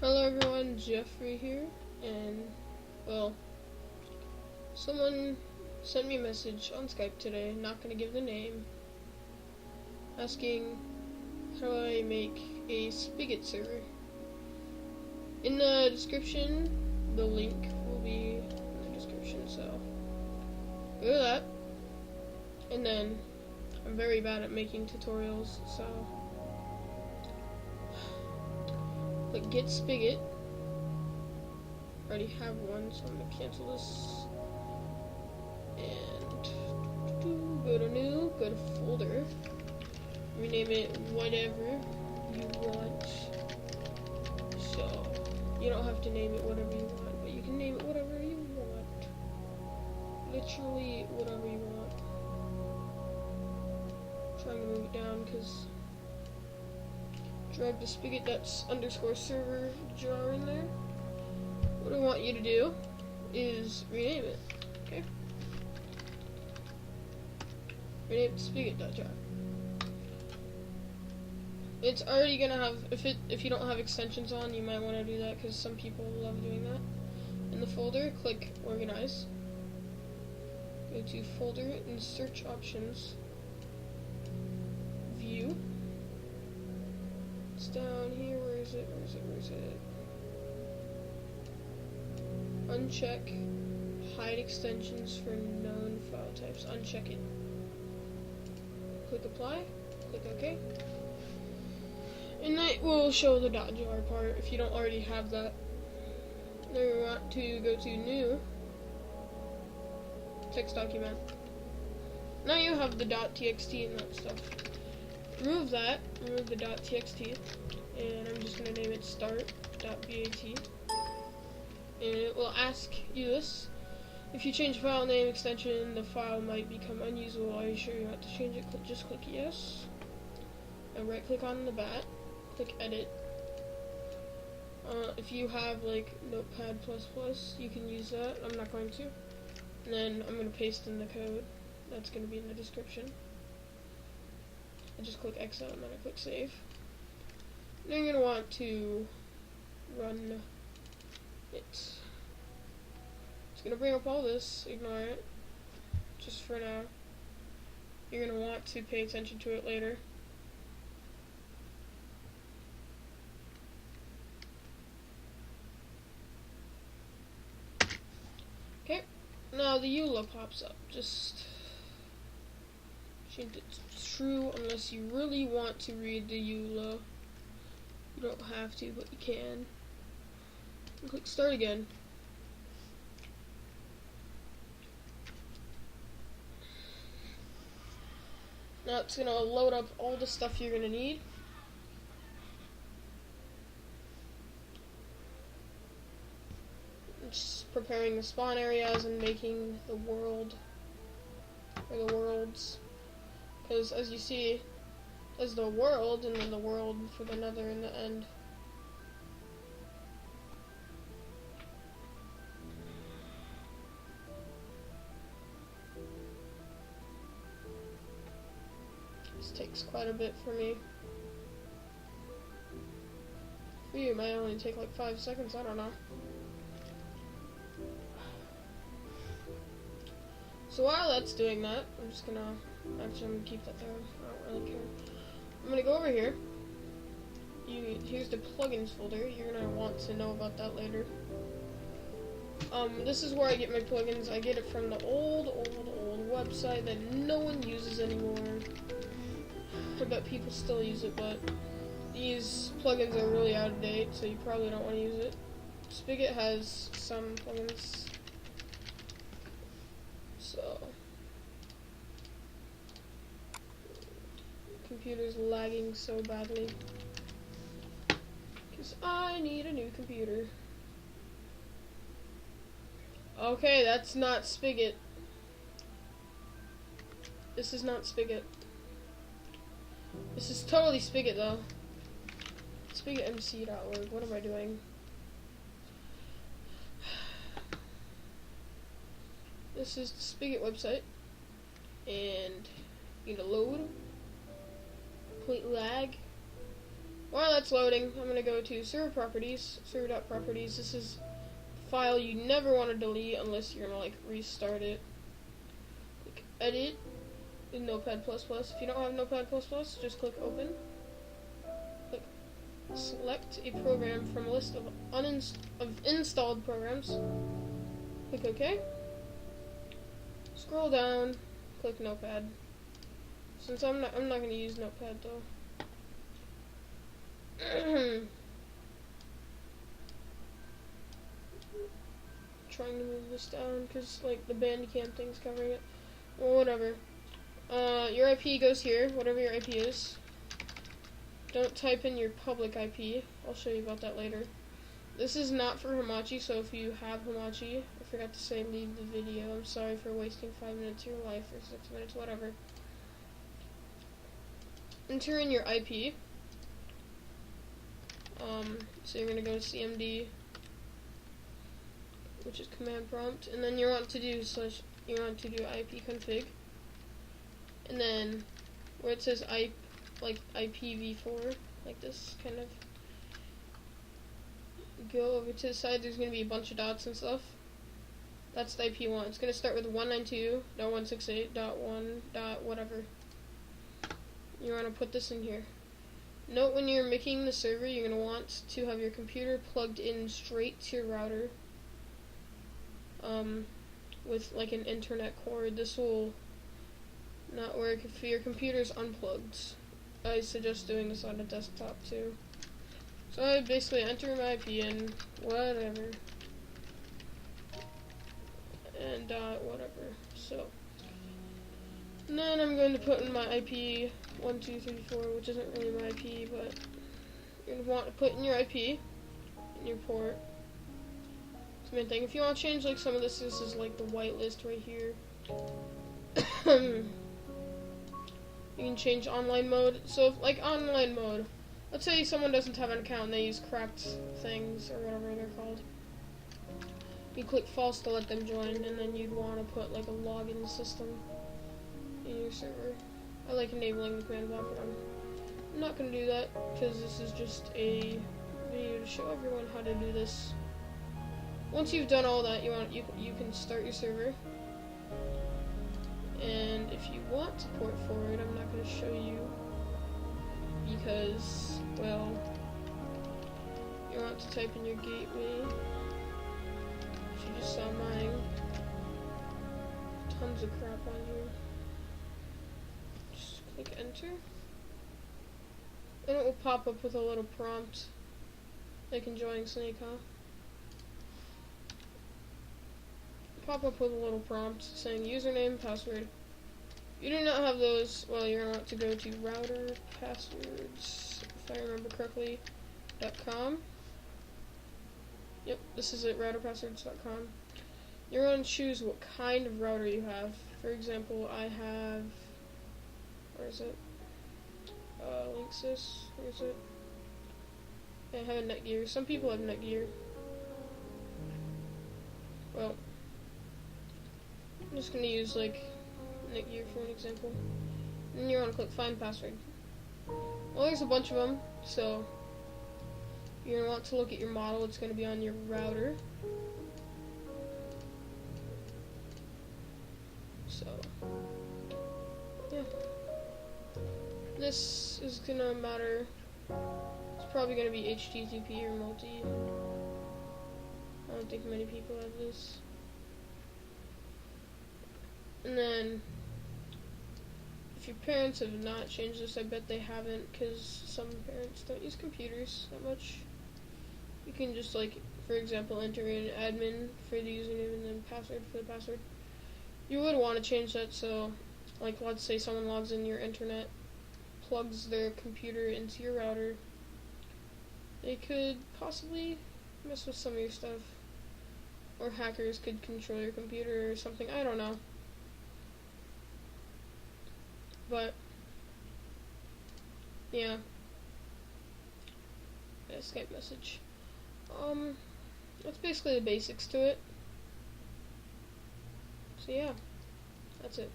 Hello everyone, Jeffrey here, and, well, someone sent me a message on Skype today, not gonna give the name, asking how I make a spigot server. In the description, the link will be in the description, so go to that, and then, I'm very bad at making tutorials, so click get spigot. I already have one, so I'm gonna cancel this. And go to new, go to folder, rename it whatever you want. So you don't have to name it whatever you want, but you can name it whatever you want. Literally whatever you want. I'm trying to move it down because drag the spigot._server jar in there. What I want you to do is rename it. Okay? Rename it spigot.jar. It's already gonna have, if you don't have extensions on, you might want to do that because some people love doing that. In the folder, click organize. Go to folder and search options. View. It's down here. Where is it? Uncheck hide extensions for known file types. Uncheck it. Click apply. Click OK. And that will show the .jar part if you don't already have that. Then we want to go to new text document. Now you have the .txt and that stuff. Remove that, remove the .txt, and I'm just going to name it start.bat. And it will ask you this. If you change file name extension, the file might become unusable. Are you sure you want to change it? Just click yes. And right click on the bat, click edit. If you have like Notepad++, you can use that. I'm not going to. And then I'm going to paste in the code. That's going to be in the description. I just click exit and then I click save. Then you're going to want to run it. It's going to bring up all this, ignore it, just for now. You're going to want to pay attention to it later. Okay, now the EULA pops up. Just change it to true unless you really want to read the EULA. You don't have to, but you can. And click start again. Now it's going to load up all the stuff you're going to need. Just preparing the spawn areas and making the world, or the worlds. Because as you see, there's the world, and then the world for the nether in the end. This takes quite a bit for me. For you, it might only take like 5 seconds, I don't know. So while that's doing that, I'm just gonna, actually I'm gonna keep that there, I don't really care. I'm gonna go over here. Here's the plugins folder. You're gonna want to know about that later. This is where I get my plugins. I get it from the old website that no one uses anymore. I bet people still use it, but these plugins are really out of date, so you probably don't want to use it. Spigot has some plugins. So, computer's lagging so badly because I need a new computer. Okay, that's not Spigot. This is not Spigot. This is totally Spigot though. Spigotmc.org. What am I doing? This is the Spigot website, and you need to load, complete lag, While that's loading, I'm going to go to server properties, server.properties. This is a file you never want to delete unless you're going to like restart it. Click edit in Notepad++. If you don't have Notepad++, just click open. Click select a program from a list of installed programs. Click OK. Scroll down, click Notepad. Since I'm not going to use Notepad though. Trying to move this down because like the Bandicam thing's covering it. Well, whatever. Your IP goes here, whatever your IP is. Don't type in your public IP. I'll show you about that later. This is not for Hamachi, so if you have Hamachi, I forgot to say leave the video. I'm sorry for wasting 5 minutes of your life, or 6 minutes, whatever. Enter in your IP. So you're going to go to CMD, which is command prompt, and then you want to do IP config, and then where it says IPv4, like this kind of, go over to the side. There's going to be a bunch of dots and stuff. That's the IP you want. It's going to start with 192.168.1. Whatever. You want to put this in here. Note when you're making the server, you're going to want to have your computer plugged in straight to your router with like an internet cord. This will not work if your computer's unplugged. I suggest doing this on a desktop too. So I basically enter my IP in, whatever, and whatever. So, and then I'm going to put in my IP 1234, which isn't really my IP, but you're going to want to put in your IP in your port. It's the main thing. If you want to change like some of this is like the whitelist right here. You can change online mode. So if, like online mode, let's say someone doesn't have an account and they use cracked things or whatever they're called. You click false to let them join, and then you'd want to put like a login system in your server. I like enabling the command block, but I'm not going to do that because this is just a video to show everyone how to do this. Once you've done all that, you can start your server. And if you want to port forward, I'm not going to show you because, well, you want to type in your gateway, which you just saw mine. Tons of crap on here. Just click enter. And it will pop up with a little prompt, like enjoying Snake, huh? Pop up with a little prompt saying username, password. You do not have those, well, you're going to want to go to router passwords, if I remember correctly, .com. Yep, this is it, routerpasswords.com. You're going to choose what kind of router you have. For example, I have, where is it? Linksys, where is it? I have a Netgear. Some people have Netgear. Well, I'm just going to use like Netgear for an example. And then you're going to click find password. Well, there's a bunch of them, so you're going to want to look at your model. It's going to be on your router. So, yeah. This is going to matter. It's probably going to be HTTP or multi. I don't think many people have this. And then, if your parents have not changed this, I bet they haven't, because some parents don't use computers that much. You can just, like, for example, enter in admin for the username and then password for the password. You would want to change that, so, like, let's say someone logs in your internet, plugs their computer into your router. They could possibly mess with some of your stuff. Or hackers could control your computer or something, I don't know. But, yeah. Got a Skype message. That's basically the basics to it. So yeah, that's it.